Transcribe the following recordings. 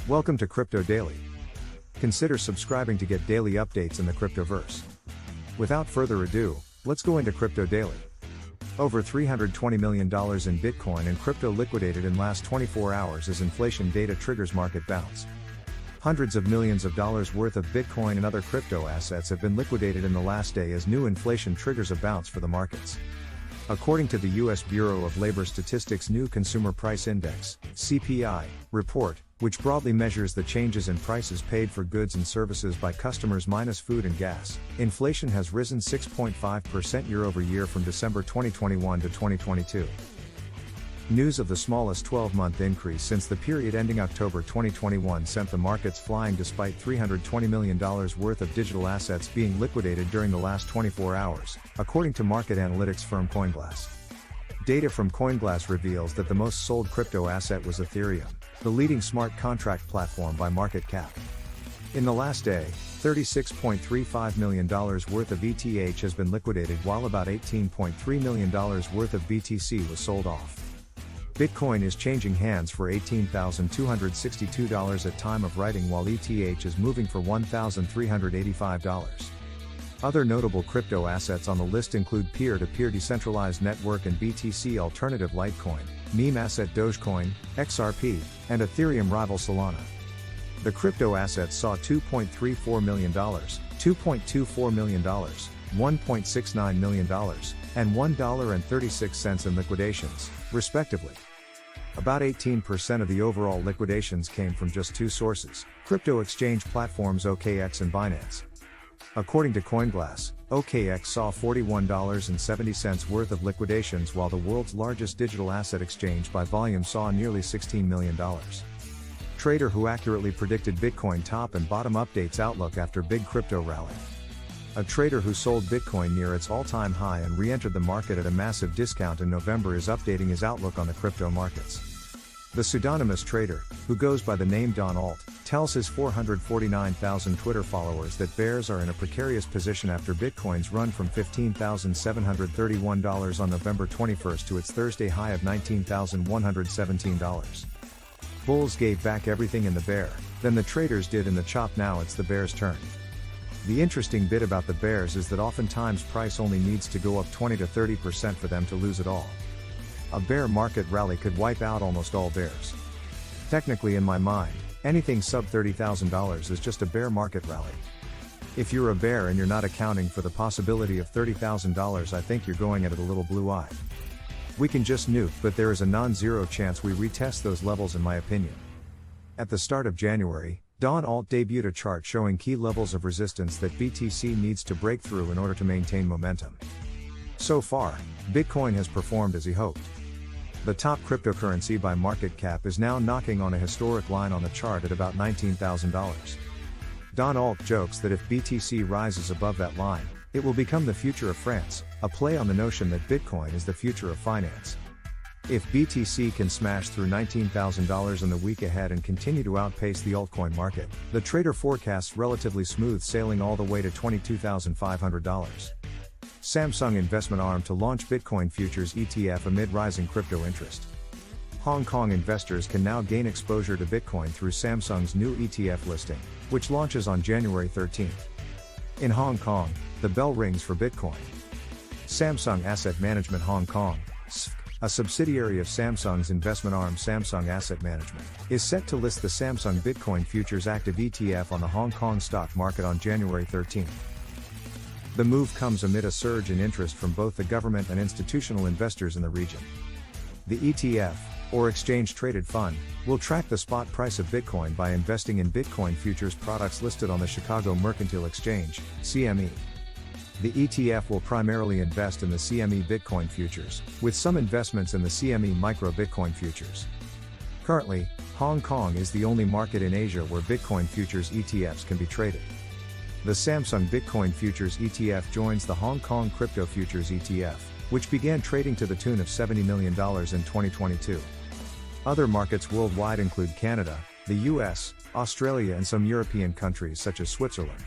Welcome to Crypto Daily. Consider subscribing to get daily updates in the cryptoverse. Without further ado, let's go into Crypto Daily. Over $320 million in Bitcoin and crypto liquidated in last 24 hours as inflation data triggers market bounce. Hundreds of millions of dollars worth of Bitcoin and other crypto assets have been liquidated in the last day as new inflation triggers a bounce for the markets. According to the U.S. Bureau of Labor Statistics' new Consumer Price Index (CPI) report, which broadly measures the changes in prices paid for goods and services by customers minus food and gas, inflation has risen 6.5% year-over-year from December 2021 to 2022. News of the smallest 12-month increase since the period ending October 2021 sent the markets flying despite $320 million worth of digital assets being liquidated during the last 24 hours, according to market analytics firm CoinGlass. Data from CoinGlass reveals that the most sold crypto asset was Ethereum, the leading smart contract platform by market cap. In the last day, $36.35 million worth of ETH has been liquidated while about $18.3 million worth of BTC was sold off. Bitcoin is changing hands for $18,262 at time of writing while ETH is moving for $1,385. Other notable crypto assets on the list include peer-to-peer decentralized network and BTC alternative Litecoin, meme asset Dogecoin, XRP, and Ethereum rival Solana. The crypto assets saw $2.34 million, $2.24 million, $1.69 million, and $1.36 in liquidations, respectively. About 18% of the overall liquidations came from just two sources: crypto exchange platforms OKX and Binance. According to CoinGlass, OKX saw $41.70 worth of liquidations while the world's largest digital asset exchange by volume saw nearly $16 million. Trader Who accurately predicted Bitcoin top and bottom updates outlook after big crypto rally. A trader who sold Bitcoin near its all-time high and re-entered the market at a massive discount in November is updating his outlook on the crypto markets. The pseudonymous trader, who goes by the name Don Alt, tells his 449,000 Twitter followers that bears are in a precarious position after Bitcoin's run from $15,731 on November 21 to its Thursday high of $19,117. Bulls gave back everything in the bear, then the traders did in the chop. Now it's the bears' turn. The interesting bit about the bears is that oftentimes price only needs to go up 20 to 30% for them to lose it all. A bear market rally could wipe out almost all bears. Technically, in my mind, anything sub $30,000 is just a bear market rally. If you're a bear and you're not accounting for the possibility of $30,000, I think you're going at it a little blue-eyed. We can just nuke, but there is a non-zero chance we retest those levels in my opinion. At the start of January, Don Alt debuted a chart showing key levels of resistance that BTC needs to break through in order to maintain momentum. So far, Bitcoin has performed as he hoped. The top cryptocurrency by market cap is now knocking on a historic line on the chart at about $19,000. Don Alt jokes that if BTC rises above that line, it will become the future of France, a play on the notion that Bitcoin is the future of finance. If BTC can smash through $19,000 in the week ahead and continue to outpace the altcoin market, the trader forecasts relatively smooth sailing all the way to $22,500. Samsung investment arm to launch Bitcoin futures ETF amid rising crypto interest. Hong Kong investors can now gain exposure to Bitcoin through Samsung's new ETF listing, which launches on January 13. In Hong Kong, the bell rings for Bitcoin. Samsung Asset Management Hong Kong, a subsidiary of Samsung's investment arm Samsung Asset Management, is set to list the Samsung Bitcoin Futures Active ETF on the Hong Kong stock market on January 13. The move comes amid a surge in interest from both the government and institutional investors in the region. The ETF, or Exchange Traded Fund, will track the spot price of Bitcoin by investing in Bitcoin futures products listed on the Chicago Mercantile Exchange, CME. The ETF will primarily invest in the CME Bitcoin futures, with some investments in the CME Micro Bitcoin futures. Currently, Hong Kong is the only market in Asia where Bitcoin futures ETFs can be traded. The Samsung Bitcoin Futures ETF joins the Hong Kong Crypto Futures ETF, which began trading to the tune of $70 million in 2022. Other markets worldwide include Canada, the US, Australia and some European countries such as Switzerland.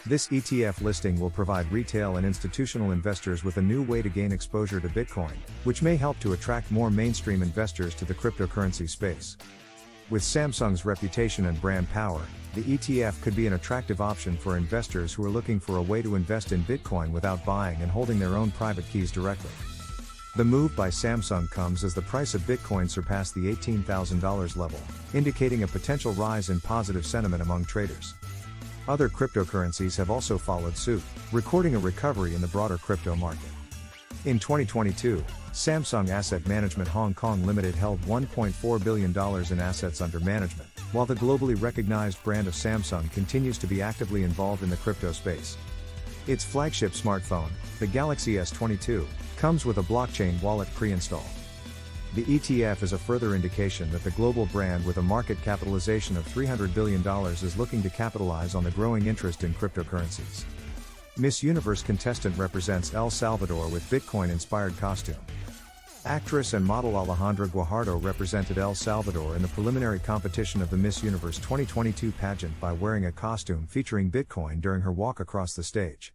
This ETF listing will provide retail and institutional investors with a new way to gain exposure to Bitcoin, which may help to attract more mainstream investors to the cryptocurrency space. With Samsung's reputation and brand power, the ETF could be an attractive option for investors who are looking for a way to invest in Bitcoin without buying and holding their own private keys directly. The move by Samsung comes as the price of Bitcoin surpassed the $18,000 level, indicating a potential rise in positive sentiment among traders. Other cryptocurrencies have also followed suit, recording a recovery in the broader crypto market. In 2022, Samsung Asset Management Hong Kong Limited held $1.4 billion in assets under management, while the globally recognized brand of Samsung continues to be actively involved in the crypto space. Its flagship smartphone, the Galaxy S22, comes with a blockchain wallet pre-installed. The ETF is a further indication that the global brand with a market capitalization of $300 billion is looking to capitalize on the growing interest in cryptocurrencies. Miss Universe contestant represents El Salvador with Bitcoin-inspired costume. Actress and model Alejandra Guajardo represented El Salvador in the preliminary competition of the Miss Universe 2022 pageant by wearing a costume featuring Bitcoin during her walk across the stage.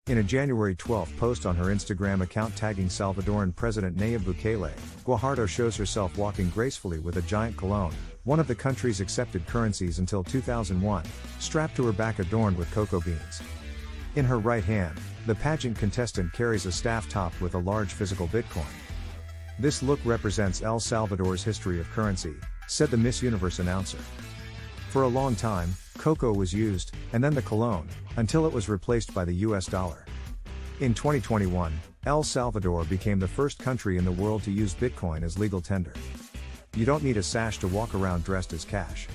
In a January 12 post on her Instagram account tagging Salvadoran President Nayib Bukele, Guajardo shows herself walking gracefully with a giant colón, one of the country's accepted currencies until 2001, strapped to her back adorned with cocoa beans. In her right hand, the pageant contestant carries a staff topped with a large physical Bitcoin. This look represents El Salvador's history of currency, said the Miss Universe announcer. For a long time, cocoa was used, and then the colón, until it was replaced by the US dollar. In 2021, El Salvador became the first country in the world to use Bitcoin as legal tender. You don't need a sash to walk around dressed as cash.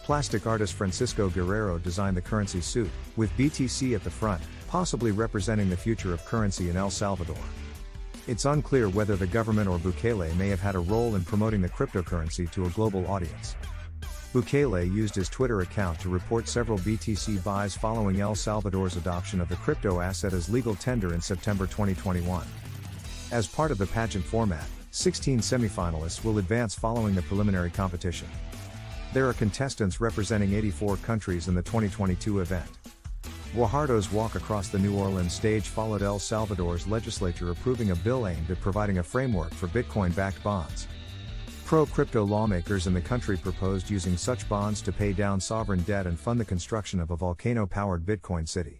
Plastic artist Francisco Guerrero designed the currency suit, with BTC at the front, possibly representing the future of currency in El Salvador. It's unclear whether the government or Bukele may have had a role in promoting the cryptocurrency to a global audience. Bukele used his Twitter account to report several BTC buys following El Salvador's adoption of the crypto asset as legal tender in September 2021. As part of the pageant format, 16 semifinalists will advance following the preliminary competition. There are contestants representing 84 countries in the 2022 event. Guajardo's walk across the New Orleans stage followed El Salvador's legislature approving a bill aimed at providing a framework for Bitcoin-backed bonds. Pro-crypto lawmakers in the country proposed using such bonds to pay down sovereign debt and fund the construction of a volcano-powered Bitcoin city.